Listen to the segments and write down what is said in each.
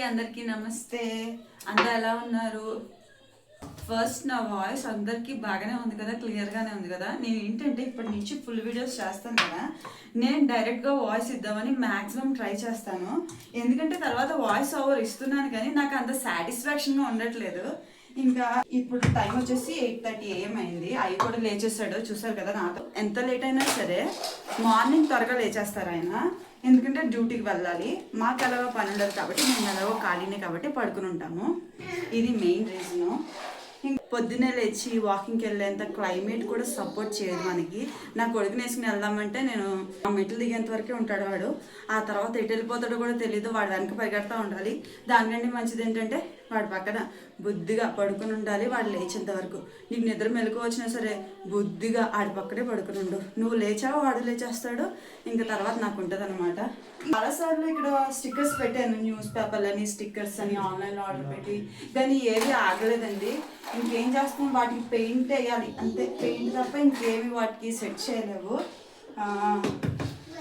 అందరికీ నమస్తే. అందరూ ఎలా ఉన్నారు? ఫస్ట్ నా వాయిస్ అందరికీ బాగానే ఉంది కదా, క్లియర్గానే ఉంది కదా. నేను ఏంటంటే ఇప్పటి నుంచి ఫుల్ వీడియోస్ చేస్తాను కదా, నేను డైరెక్ట్గా వాయిస్ ఇద్దామని మ్యాక్సిమం ట్రై చేస్తాను. ఎందుకంటే తర్వాత వాయిస్ ఓవర్ ఇస్తున్నాను కానీ నాకు అంత సాటిస్ఫాక్షన్గా ఉండట్లేదు. ఇంకా ఇప్పుడు టైం వచ్చేసి 8:30 AM అయింది. అవి కూడా లేచేస్తాడు, చూసారు కదా. నాతో ఎంత లేట్ అయినా సరే మార్నింగ్ త్వరగా లేచేస్తారు ఆయన. ఎందుకంటే డ్యూటీకి వెళ్ళాలి, మాకు ఎలాగో పని ఉండదు కాబట్టి, మేము ఎలాగో ఖాళీనే కాబట్టి పడుకుని ఉంటాము. ఇది మెయిన్ రీజను. పొద్దున్నే లేచి వాకింగ్కి వెళ్ళేంత క్లైమేట్ కూడా సపోర్ట్ చేయదు మనకి. నా కొడుకుని వేసుకుని వెళ్దామంటే నేను మెట్లు దిగేంత వరకే ఉంటాడు వాడు. ఆ తర్వాత ఎటు వెళ్ళిపోతాడో కూడా తెలీదు. వాడు వెనక పరిగెడతా ఉండాలి. దానికంటే మంచిది ఏంటంటే వాడి పక్కన బుద్ధిగా పడుకుని ఉండాలి. వాడు లేచేంత వరకు నీకు నిద్ర మెలకు వచ్చినా సరే బుద్ధిగా ఆడి పక్కనే పడుకుని ఉండు. నువ్వు లేచావో వాడు లేచేస్తాడు. ఇంకా తర్వాత నాకు ఉంటుంది అనమాట. చాలాసార్లు ఇక్కడ స్టిక్కర్స్ పెట్టాను, న్యూస్ పేపర్లని స్టిక్కర్స్ అని ఆన్లైన్లో ఆర్డర్ పెట్టి, కానీ ఏవి ఆగలేదండి. ఇంకేం చేస్తాం, వాటికి పెయింట్ వేయాలి అంతే. పెయింట్ తప్ప ఇంకేమి వాటికి సెట్ చేయలేవు.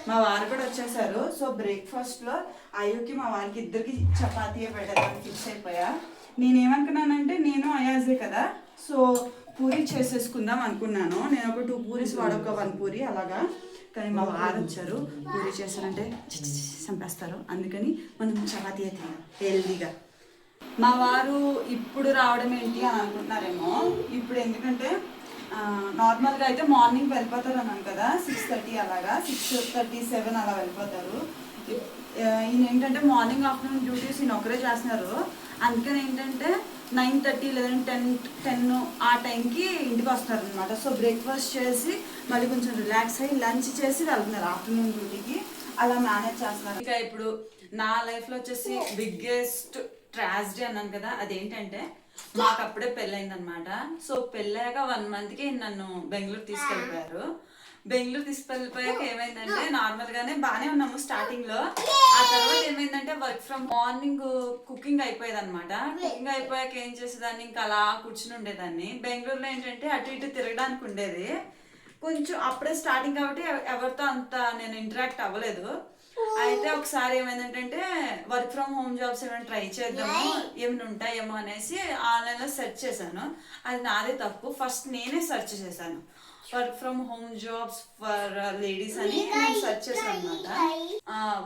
మా వారు కూడా వచ్చేసారు. సో బ్రేక్ఫాస్ట్లో అయ్యోకి మా వారికి ఇద్దరికి చపాతీయే పెట్టాలని ఫిక్స్ అయిపోయా. నేనేమనుకున్నానంటే నేను అయాజే కదా, సో పూరి చేసేసుకుందాం అనుకున్నాను. నేను ఒక 2 పూరీస్ వాడొక 1 పూరి అలాగా. కానీ మా వారు వచ్చారు, పూరి చేశారంటే చంపేస్తారు. అందుకని మనం చపాతీయే తిన్నాం హెల్దీగా. మా వారు ఇప్పుడు రావడం ఏంటి అని అనుకుంటున్నారేమో. ఇప్పుడు ఎందుకంటే నార్మల్గా అయితే మార్నింగ్ వెళ్ళిపోతారు అన్నాను కదా, 6:30 అలాగా, 6:37 అలా వెళ్ళిపోతారు. ఈయన ఏంటంటే మార్నింగ్ ఆఫ్టర్నూన్ డ్యూటీస్ ఈయన ఒకరే చేస్తున్నారు. అందుకని ఏంటంటే 9:30 లేదంటే 10 ఆ టైంకి ఇంటికి వస్తారు అనమాట. సో బ్రేక్ఫాస్ట్ చేసి మళ్ళీ కొంచెం రిలాక్స్ అయ్యి లంచ్ చేసి వెళ్తున్నారు ఆఫ్టర్నూన్ డ్యూటీకి. అలా మేనేజ్ చేస్తున్నారు. ఇంకా ఇప్పుడు నా లైఫ్లో వచ్చేసి బిగ్గెస్ట్ ట్రాజడీ అన్నాను కదా, అదేంటంటే మాకు అప్పుడే పెళ్ళయిందనమాట. సో పెళ్ళాక 1 monthకి నన్ను బెంగళూరు తీసుకెళ్ళిపోయారు. బెంగళూరు తీసుకెళ్ళిపోయాక ఏమైందంటే నార్మల్గానే బాగానే ఉన్నాము స్టార్టింగ్లో. ఆ తర్వాత ఏమైందంటే వర్క్ ఫ్రమ్ మార్నింగ్ కుకింగ్ అయిపోయేది అనమాట. కుకింగ్ అయిపోయాక ఏం చేసేదాన్ని, ఇంకా అలా కూర్చుని ఉండేదాన్ని. బెంగళూరులో ఏంటంటే అటు ఇటు తిరగడానికి ఉండేది. కొంచెం అప్పుడే స్టార్టింగ్ కాబట్టి ఎవరితో అంత నేను ఇంటరాక్ట్ అవ్వలేదు. అయితే ఒకసారి ఏమైందంటే వర్క్ ఫ్రమ్ హోమ్ జాబ్స్ ఏమైనా ట్రై చేద్దాము, ఏమైనా ఉంటాయేమో అనేసి ఆన్లైన్లో సెర్చ్ చేశాను. అది నాదే తప్పు. ఫస్ట్ నేనే సెర్చ్ చేశాను work from home jobs for ladies అని నేను సెర్చ్ చేశాను అనమాట.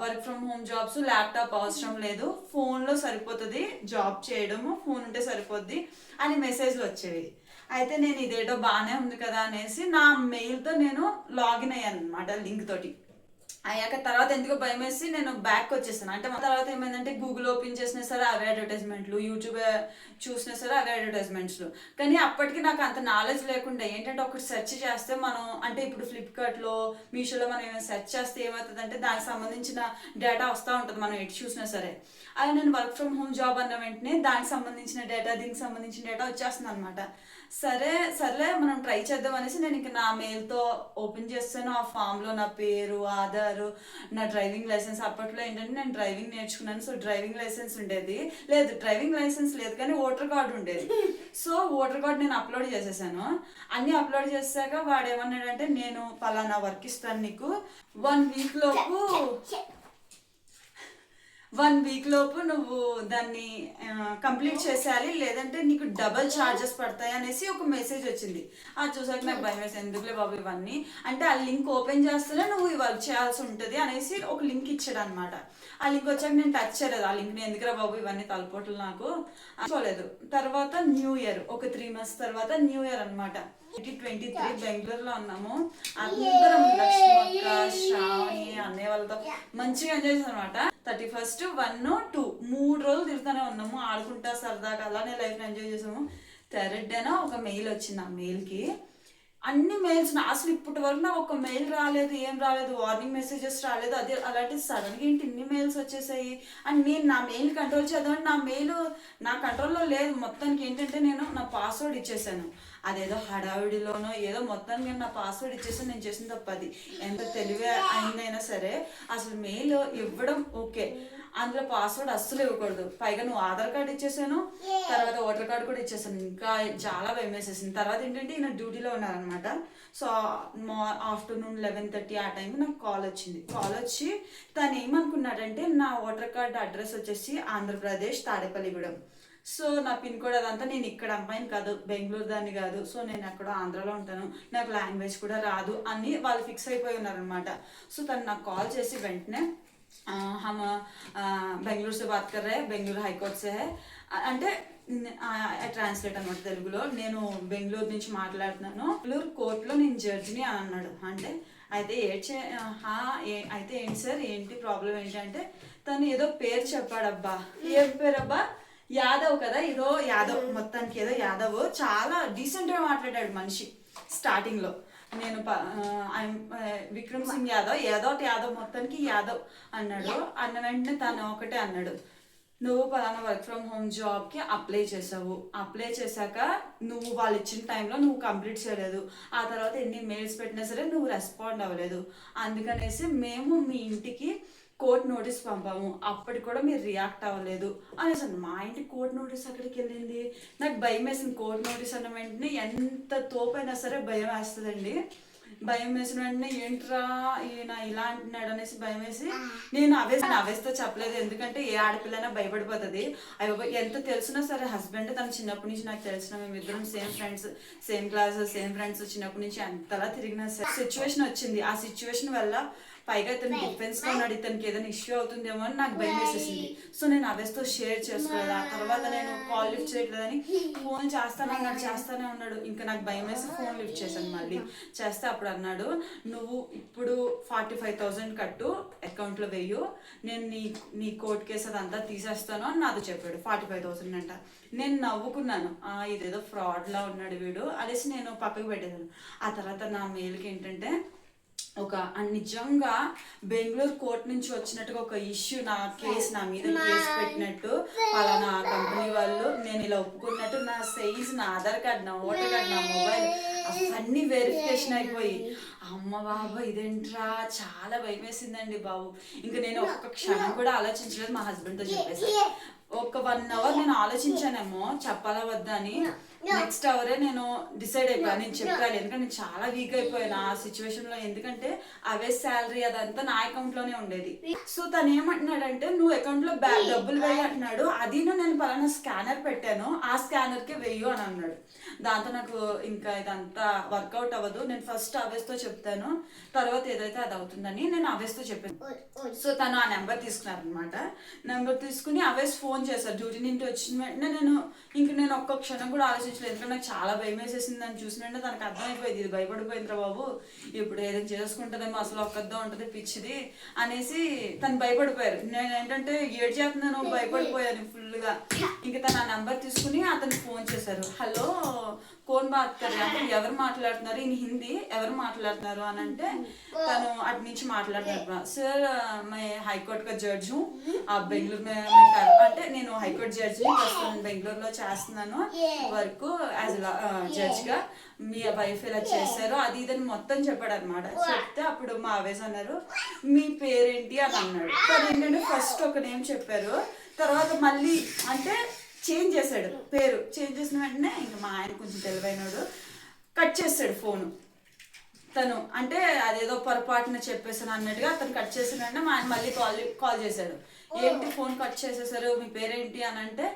Work from home jobs, laptop అవసరం లేదు, ఫోన్లో సరిపోతుంది జాబ్ చేయడము, ఫోన్ ఉంటే సరిపోద్ది అని మెసేజ్లు వచ్చేవి. అయితే నేను ఇదేటో బాగానే ఉంది కదా అనేసి నా మెయిల్తో నేను లాగిన్ అయ్యాను అనమాట, లింక్ తోటి. అయ్యాక తర్వాత ఎందుకో భయం వేసి నేను బ్యాక్ వచ్చేసాను. అంటే తర్వాత ఏమైందంటే గూగుల్ ఓపెన్ చేసినా సరే అవే అడ్వర్టైజ్మెంట్లు, యూట్యూబ్ చూసినా సరే అవే అడ్వర్టైజ్మెంట్స్లు. కానీ అప్పటికి నాకు అంత నాలెడ్జ్ లేకుండా ఏంటంటే ఒకటి సెర్చ్ చేస్తే మనం, అంటే ఇప్పుడు ఫ్లిప్కార్ట్లో, మీషోలో మనం ఏమైనా సెర్చ్ చేస్తే ఏమవుతుందంటే దానికి సంబంధించిన డేటా వస్తూ ఉంటుంది మనం ఎటు చూసినా సరే. అలా నేను వర్క్ ఫ్రమ్ హోమ్ జాబ్ అన్న వెంటనే దానికి సంబంధించిన డేటా, దీనికి సంబంధించిన డేటా వచ్చేస్తుంది అనమాట. సర్లే మనం ట్రై చేద్దాం అనేసి నేను ఇంకా నా మెయిల్తో ఓపెన్ చేస్తాను. ఆ ఫామ్లో నా పేరు, ఆధారు, నా డ్రైవింగ్ లైసెన్స్. అప్పట్లో ఏంటంటే నేను డ్రైవింగ్ నేర్చుకున్నాను. సో డ్రైవింగ్ లైసెన్స్ ఉండేది లేదు, డ్రైవింగ్ లైసెన్స్ లేదు కానీ ఓటర్ కార్డు ఉండేది. సో ఓటర్ కార్డు నేను అప్లోడ్ చేసేసాను. అన్నీ అప్లోడ్ చేశాక వాడు ఏమన్నాడంటే నేను పలానా వర్క్ ఇస్తాను నీకు, 1 వీక్ లోపు నువ్వు దాన్ని కంప్లీట్ చేసేయాలి, లేదంటే నీకు డబల్ ఛార్జెస్ పడతాయి అనేసి ఒక మెసేజ్ వచ్చింది. అది చూసాక నాకు భయం వేసి ఎందుకులే బాబు ఇవన్నీ, అంటే ఆ లింక్ ఓపెన్ చేస్తేనే నువ్వు ఈ వర్క్ చేయాల్సి ఉంటుంది అనేసి ఒక లింక్ ఇచ్చాడు అనమాట. ఆ లింక్ వచ్చాక నేను టచ్ చేయలేదు. ఆ లింక్ని ఎందుకురా బాబు ఇవన్నీ తలపోట్లు నాకు అనుకోలేదు. తర్వాత న్యూ ఇయర్, ఒక 3 months తర్వాత న్యూ ఇయర్ అనమాట, 2023 బెంగళూరులో ఉన్నాము. అందరం లక్ష్మి అక్క, శ్రావణి, అన్నయ్య వాళ్ళతో మంచిగా ఎంజాయ్ చేసాం అనమాట. 31st, 1, 2 3 రోజులు తిరుగుతూనే ఉన్నాము, ఆడుకుంటా సరదాగా అలానే లైఫ్ని ఎంజాయ్ చేసాము. 3rd డేన ఒక మెయిల్ వచ్చింది. ఆ మెయిల్కి అన్ని మెయిల్స్, అసలు ఇప్పటి వరకు నాకు ఒక మెయిల్ రాలేదు, ఏం రాలేదు, వార్నింగ్ మెసేజెస్ రాలేదు. అదే అలాంటి సడన్గా ఏంటి ఇన్ని మెయిల్స్ వచ్చేసాయి అని నేను నా మెయిల్ కంట్రోల్ చేద్దామని నా మెయిల్ నా కంట్రోల్లో లేదు. మొత్తానికి ఏంటంటే నేను నా పాస్వర్డ్ ఇచ్చేసాను. అదేదో హడావిడిలోనో ఏదో మొత్తానికి నేను నా పాస్వర్డ్ ఇచ్చేసాను. నేను చేసిన తప్పది, ఎంత తెలివి అయిందైనా సరే అసలు మెయిల్ ఇవ్వడం ఓకే, అందులో పాస్వర్డ్ అస్సలు ఇవ్వకూడదు. పైగా నువ్వు ఆధార్ కార్డు ఇచ్చేసాను, తర్వాత ఓటర్ కార్డు కూడా ఇచ్చేసాను. ఇంకా చాలా భయం వేసేసింది. తర్వాత ఏంటంటే ఈయన డ్యూటీలో ఉన్నారనమాట. సో ఆఫ్టర్నూన్ 11:30 ఆ టైంకి నాకు కాల్ వచ్చింది. కాల్ వచ్చి తను ఏమనుకున్నాడంటే నా ఓటర్ కార్డు అడ్రస్ వచ్చేసి ఆంధ్రప్రదేశ్ తాడేపల్లిగూడెం. సో నా పిన్ కోడ్ అదంతా, నేను ఇక్కడ అమ్మాయిని కాదు, బెంగళూరు దాన్ని కాదు, సో నేను అక్కడ ఆంధ్రాలో ఉంటాను, నాకు లాంగ్వేజ్ కూడా రాదు అని వాళ్ళు ఫిక్స్ అయిపోయి ఉన్నారనమాట. సో తను నాకు కాల్ చేసి వెంటనే हम బెంగళూరు से बात कर रहे हैं, బెంగళూరు హైకోర్టు से है అంటే ట్రాన్స్లేట్ అనమాట తెలుగులో. నేను బెంగళూరు నుంచి మాట్లాడుతున్నాను, బెంగళూరు కోర్టులో నేను జడ్జిని అని అన్నాడు. అంటే అయితే అయితే ఏంటి సార్, ఏంటి ప్రాబ్లం ఏంటి అంటే తను ఏదో పేరు చెప్పాడబ్బా. ఏం పేరు అబ్బా? యాదవ్ కదా, ఏదో యాదవ్, మొత్తానికి ఏదో యాదవ్. చాలా డీసెంట్గా మాట్లాడాడు మనిషి స్టార్టింగ్లో. నేను విక్రమ్ సింగ్ యాదవ్, యాదవ్ మొత్తానికి యాదవ్ అన్నాడు. అన్న వెంటనే తను ఒకటే అన్నాడు, నువ్వు పలానా వర్క్ ఫ్రమ్ హోమ్ జాబ్కి అప్లై చేసావు, అప్లై చేశాక నువ్వు వాళ్ళు ఇచ్చిన టైంలో నువ్వు కంప్లీట్ చేయలేదు, ఆ తర్వాత ఎన్ని మెయిల్స్ పెట్టినా సరే నువ్వు రెస్పాండ్ అవ్వలేదు, అందుకనేసి మేము మీ ఇంటికి కోర్ట్ నోటీస్ పంపాము, అప్పటికి కూడా మీరు రియాక్ట్ అవ్వలేదు అనేసి. మా ఇంటికి కోర్ట్ నోటీస్ అక్కడికి వెళ్ళింది. నాకు భయం వేసింది. కోర్ట్ నోటీస్ అన్న వెంటనే ఎంత తోపైనా సరే భయం వేస్తుందండి. భయం వేసిన వెంటనే ఏంట్రా ఈయన ఇలా అంటున్నాడు అనేసి భయం వేసి నేను అవేస్తో చెప్పలేదు. ఎందుకంటే ఏ ఆడపిల్లైనా భయపడిపోతుంది. అవి ఎంత తెలిసినా సరే హస్బెండ్ తను చిన్నప్పటి నుంచి నాకు తెలిసిన, మేమిద్దరం same friends, same class, same friends, చిన్నప్పటి నుంచి అంతలా తిరిగిన సిచ్యువేషన్ వచ్చింది. ఆ సిచ్యువేషన్ వల్ల పైగా ఇతను డిఫెన్స్లో ఉన్నాడు, ఇతనికి ఏదైనా ఇష్యూ అవుతుందేమో అని నాకు భయం వేసేసింది. సో నేను అవేస్తో షేర్ చేసుకోలేదు. ఆ తర్వాత నేను కాల్ లిఫ్ట్ చేయట్లేదని ఫోన్ చేస్తానే ఉన్నాడు. ఇంకా నాకు భయం వేసి ఫోన్ లిఫ్ట్ చేశాను. మళ్ళీ చేస్తే అప్పుడు అన్నాడు, నువ్వు ఇప్పుడు 45,000 కట్టు, అకౌంట్లో వెయ్యు, నేను నీ కోర్టు కేసు అదంతా తీసేస్తాను అని నాతో చెప్పాడు. 45,000 అంట. నేను నవ్వుకున్నాను, ఇదేదో ఫ్రాడ్లా ఉన్నాడు వీడు అనేసి నేను పక్కకు పెట్టేదాను. ఆ తర్వాత నా మెయిల్కి ఏంటంటే నిజంగా బెంగళూరు కోర్టు నుంచి వచ్చినట్టుగా ఒక ఇష్యూ, నా కేసు, నా మీద కేసు పెట్టినట్టు, పలానా కంపెనీ వాళ్ళు నేను ఇలా ఒప్పుకున్నట్టు, నా సైజ్, నా ఆధార్ కార్డు, నా ఓటర్ కార్డు, నా మొబైల్ అవన్నీ వెరిఫికేషన్ అయిపోయి, అమ్మ బాబా ఇదేంట్రా, చాలా భయం వేసిందండి బాబు. ఇంకా నేను ఒక్క క్షణం కూడా ఆలోచించలేదు, మా హస్బెండ్తో చెప్పేసి. ఒక 1 అవర్ నేను ఆలోచించానేమో చెప్పాలా వద్దా అని. నెక్స్ట్ అవరే నేను డిసైడ్ అయిపోయాను, నేను చెప్పాలి. ఎందుకంటే నేను చాలా వీక్ అయిపోయాను ఆ సిచ్యువేషన్ లో. ఎందుకంటే అవే శాలరీ అదంతా నా అకౌంట్ లోనే ఉండేది. సో తను ఏమంటున్నాడంటే నువ్వు అకౌంట్ లో డబ్బులు వేయి అంటున్నాడు. అది నేను పలానా స్కానర్ పెట్టాను, ఆ స్కానర్ కి వెయ్యు అని అన్నాడు. దాంతో నాకు ఇంకా ఇదంతా వర్కౌట్ అవ్వదు, నేను ఫస్ట్ అవేస్తో చెప్తాను, తర్వాత ఏదైతే అది అవుతుందని నేను అవేస్తో చెప్పాను. సో తను ఆ నెంబర్ తీసుకున్నారనమాట. నెంబర్ తీసుకుని అవేస్ ఫోన్ చేశారు. డ్యూటీ నుండి వచ్చిన వెంటనే నేను ఒక్క క్షణం కూడా ఆలోచించలేదు. ఎందుకంటే నాకు చాలా భయం వేసేసింది. దాన్ని చూసిన వెంటనే తనకు అర్థమైపోయింది, ఇది భయపడిపోయిందిరా బాబు, ఇప్పుడు ఏదైనా చేసుకుంటుందేమో, అసలు ఒక్కద్దా ఉంటుంది పిచ్చిది అనేసి తను భయపడిపోయారు. నేను ఏంటంటే ఏడు చేస్తున్నాను, భయపడిపోయాను ఫుల్గా. ఇంకా తను ఆ నెంబర్ తీసుకుని అతనికి ఫోన్ చేశారు. హలో కోన్ బాత్ కర్ అంటే ఎవరు మాట్లాడుతున్నారు, ఈయన హిందీ, ఎవరు మాట్లాడుతున్నారు అని అంటే తను అటు నుంచి మాట్లాడుతున్నారు. సార్ मैं हाईकोर्ट का जज हूँ, आप బెంగళూరు అంటే నేను హైకోర్టు జడ్జిని, ప్రస్తుతం బెంగళూరులో చేస్తున్నాను వర్క్ యాజ్ జడ్జ్ గా, మీ వైఫ్ ఇలా చేశారు అది ఇదని మొత్తం చెప్పాడు అనమాట. చెప్తే అప్పుడు మా అవేస్ అన్నారు మీ పేరేంటి అని అన్నాడు. కానీ ఏంటంటే ఫస్ట్ ఒక నేమ్ చెప్పారు, తర్వాత మళ్ళీ అంటే చేంజ్ చేశాడు, పేరు చేంజ్ చేసిన వెంటనే ఇంకా మా ఆయన కొంచెం తెలివైనడు, కట్ చేస్తాడు ఫోను. తను అంటే అదేదో పొరపాటున చెప్పేసాను అన్నట్టుగా అతను కట్ చేసిన వెంటనే మా ఆయన మళ్ళీ కాల్ చేశాడు. ఏంటి ఫోన్ కట్ చేసేసారు, మీ పేరేంటి అని అంటే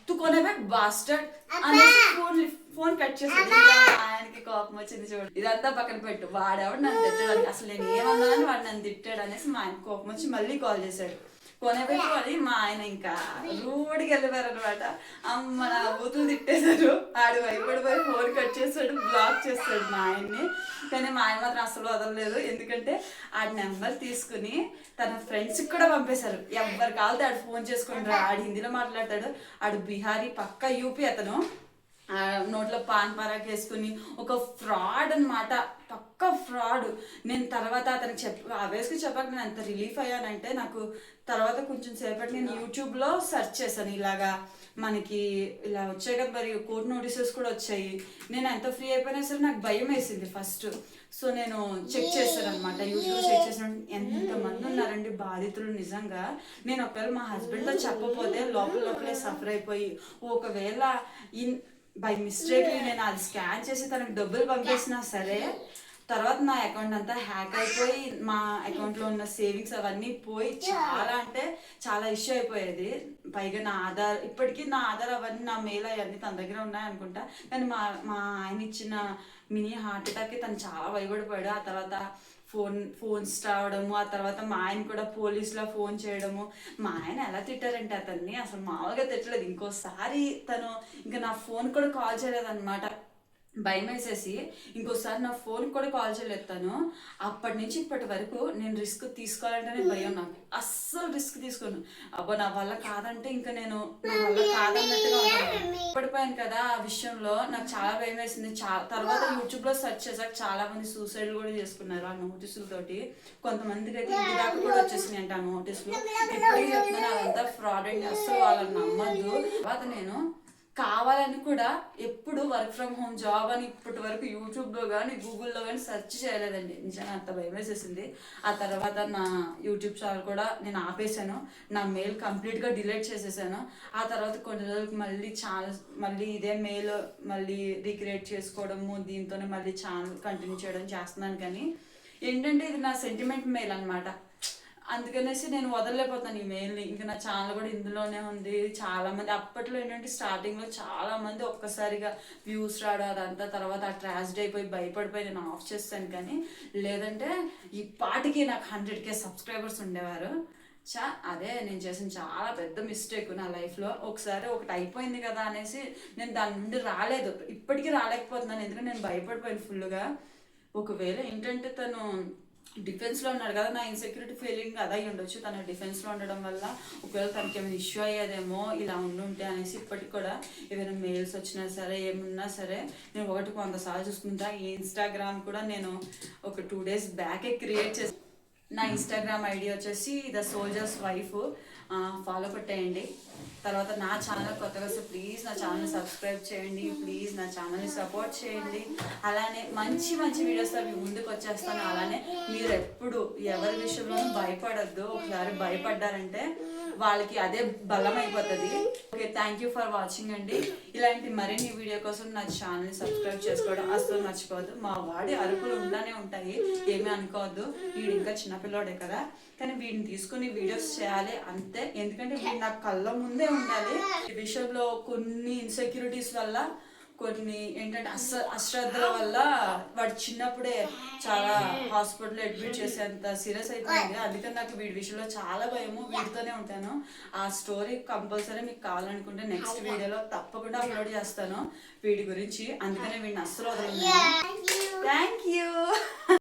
తుకోనే బాస్టర్డ్ అనేసి ఫోన్ కట్ చేసాడు. ఆయనకి కోపం వచ్చింది. చూడు ఇదంతా పక్కన పెట్టు, వాడేవాడు నన్ను తిట్టాడు, అసలు నేను ఏమన్నానని వాడు నన్ను తిట్టాడు అనేసి మా ఆయన కోపం వచ్చి మళ్ళీ కాల్ చేశాడు. కొనబెట్టుకొని మా ఆయన ఇంకా రూడికి వెళ్ళిపోయారు అనమాట. అమ్మ నా బూతులు తిట్టేశారు. ఆడు భయపడిపోయి ఫోన్ కట్ చేస్తాడు, బ్లాక్ చేస్తాడు మా ఆయన్ని. కానీ మా ఆయన మాత్రం అసలు వదలలేదు. ఎందుకంటే ఆడి నెంబర్ తీసుకుని తన ఫ్రెండ్స్కి కూడా పంపేశారు. ఎవరు కావాలితే ఆడు ఫోన్ చేసుకుంటారు. ఆడు హిందీలో మాట్లాడతాడు, ఆడు బిహారీ పక్క యూపీ. అతను నోట్లో పాన్ పరాక్ వేసుకుని ఒక ఫ్రాడ్ అనమాట. పక్క ఫ్రాడ్. నేను తర్వాత అతనికి ఆబ్వియస్గా చెప్పాక నేను ఎంత రిలీఫ్ అయ్యానంటే, నాకు తర్వాత కొంచెం సేపటి నేను యూట్యూబ్లో సెర్చ్ చేశాను, ఇలాగా మనకి ఇలా వచ్చాయి కదా మరి కోర్టు నోటీసెస్ కూడా వచ్చాయి. నేను ఎంత ఫ్రీ అయిపోయినా సరే నాకు భయం వేసింది ఫస్ట్. సో నేను చెక్ చేశాను అనమాట, యూట్యూబ్ చెక్ చేసాను. ఎంతమంది ఉన్నారండి బాధితులు నిజంగా. నేను ఒకవేళ మా హస్బెండ్తో చెప్పకపోతే లోపలే సఫర్ అయిపోయి, ఒకవేళ బై మిస్టేక్ నేను అది స్కాన్ చేసి తనకు డబ్బులు పంపేసినా సరే, తర్వాత నా అకౌంట్ అంతా హ్యాక్ అయిపోయి మా అకౌంట్లో ఉన్న సేవింగ్స్ అవన్నీ పోయి చాలా అంటే చాలా ఇష్యూ అయిపోయేది. పైగా నా ఆధార్, ఇప్పటికీ నా ఆధార్ అవన్నీ నా మెయిల్ అవన్నీ తన దగ్గర ఉన్నాయనుకుంటా. కానీ మా ఆయన ఇచ్చిన మినీ హార్ట్ అటాక్కి తను చాలా భయపడిపోయాడు. ఆ తర్వాత ఫోన్స్ రావడము, ఆ తర్వాత మా ఆయన కూడా పోలీసులో ఫోన్ చేయడము. మా ఆయన ఎలా తిట్టారంటే అతన్ని అసలు మామూలుగా తిట్టలేదు. ఇంకోసారి తను ఇంకా నా ఫోన్ కూడా కాల్ చేయలేదన్నమాట, భయం వేసేసి. ఇంకోసారి నా ఫోన్ కూడా కాల్ చేయలేదు తను. అప్పటి నుంచి ఇప్పటి వరకు నేను రిస్క్ తీసుకోవాలంటేనే భయం నాకు. అస్సలు రిస్క్ తీసుకోను. అబ్బో నా వల్ల కాదంటే ఇంకా నా వల్ల కాదన్నట్టుగా ఉంటాను. పడిపోయాను కదా ఆ విషయంలో నాకు చాలా భయం వేసింది. తర్వాత యూట్యూబ్లో సెర్చ్ చేశాక చాలా మంది సూసైడ్ కూడా చేసుకున్నారు ఆ నోటీసులతోటి. కొంతమందికి అయితే ఇంటి దాకా కూడా వచ్చేసినాయి అంట ఆ నోటీసులు. ఇప్పటికీ చెప్తున్నాను అదంతా ఫ్రాడ్ అండి, అస్సలు వాళ్ళని నమ్మద్దు. తర్వాత నేను కావాలని కూడా ఎప్పుడు వర్క్ ఫ్రమ్ హోమ్ జాబ్ అని ఇప్పటి వరకు యూట్యూబ్లో కానీ గూగుల్లో కానీ సెర్చ్ చేయలేదండి. నిజంగా అంత భయం వేసేసింది. ఆ తర్వాత నా యూట్యూబ్ ఛానల్ కూడా నేను ఆపేశాను, నా మెయిల్ కంప్లీట్గా డిలీట్ చేసేసాను. ఆ తర్వాత కొన్ని రోజులకి మళ్ళీ ఇదే మెయిల్ మళ్ళీ రీక్రియేట్ చేసుకోవడము, దీంతోనే మళ్ళీ ఛానల్ కంటిన్యూ చేయడం చేస్తున్నాను. కానీ ఏంటంటే ఇది నా సెంటిమెంట్ మెయిల్ అనమాట, అందుకనేసి నేను వదలలేకపోతాను ఈ మెయిల్ని. ఇంకా నా ఛానల్ కూడా ఇందులోనే ఉంది. చాలామంది అప్పట్లో ఏంటంటే స్టార్టింగ్లో చాలామంది ఒక్కసారిగా వ్యూస్ రావడం అదంతా, తర్వాత ఆ ట్రాజడీ అయిపోయి భయపడిపోయి నేను ఆఫ్ చేస్తాను. కానీ లేదంటే ఈ పాటికి నాకు 100K సబ్స్క్రైబర్స్ ఉండేవారు. అదే నేను చేసిన చాలా పెద్ద మిస్టేక్ నా లైఫ్లో. ఒకసారి ఒకటి అయిపోయింది కదా అనేసి నేను దాని నుండి రాలేదు, ఇప్పటికీ రాలేకపోతున్నాను. ఎందుకంటే నేను భయపడిపోయాను ఫుల్గా. ఒకవేళ ఏంటంటే తను డిఫెన్స్లో ఉన్నాడు కదా, నా ఇన్సెక్యూరిటీ ఫీలింగ్ అదే ఉండొచ్చు. తను డిఫెన్స్లో ఉండడం వల్ల ఒకవేళ తనకి ఏమైనా ఇష్యూ అయ్యేదేమో ఇలా ఉండుంటే అనేసి ఇప్పటికి కూడా ఏమైనా మెయిల్స్ వచ్చినా సరే ఏమున్నా సరే నేను 100 సార్లు చూసుకుంటా. ఈ ఇన్స్టాగ్రామ్ కూడా నేను ఒక 2 days బ్యాకే క్రియేట్ చేసి, నా ఇన్స్టాగ్రామ్ ఐడి వచ్చేసి ద సోల్జర్స్ వైఫ్, ఫాలో కొట్టేయండి. తర్వాత నా ఛానల్ కొత్తగా వస్తే ప్లీజ్ నా ఛానల్ని సబ్స్క్రైబ్ చేయండి, ప్లీజ్ నా ఛానల్ని సపోర్ట్ చేయండి. అలానే మంచి మంచి వీడియోస్ అవి ముందుకు వచ్చేస్తాను. అలానే మీరు ఎప్పుడు ఎవరి విషయంలోనూ భయపడద్దు. ఒకసారి భయపడ్డారంటే వాళ్ళకి అదే బలం అయిపోతుంది. Okay, thank you for watching అండి. ఇలాంటి మరిన్ని వీడియో కోసం నా ఛానల్ని సబ్స్క్రైబ్ చేసుకోవడం అసలు మర్చిపోవద్దు. మా వాడి అరుపులు ఉండానే ఉంటాయి, ఏమీ అనుకోవద్దు. వీడు ఇంకా చిన్నపిల్లోడే కదా, కానీ వీడిని తీసుకుని వీడియోస్ చేయాలి అంతే. ఎందుకంటే వీడు నాకు కళ్ళ ముందే ఉండాలి. ఈ విషయంలో కొన్ని ఇన్సెక్యూరిటీస్ వల్ల, కొన్ని ఏంటంటే అశ్రద్ధల వల్ల వాడు చిన్నప్పుడే చాలా హాస్పిటల్లో అడ్మిట్ చేసేంత సీరియస్ అయిపోయింది. అందుకని నాకు వీడి విషయంలో చాలా భయము. వీడితోనే ఉంటాను. ఆ స్టోరీ కంపల్సరీ మీకు కావాలనుకుంటే నెక్స్ట్ వీడియోలో తప్పకుండా అప్లోడ్ చేస్తాను వీడి గురించి. అందుకనే వీడిని అస్సలు వదలను. Thank you.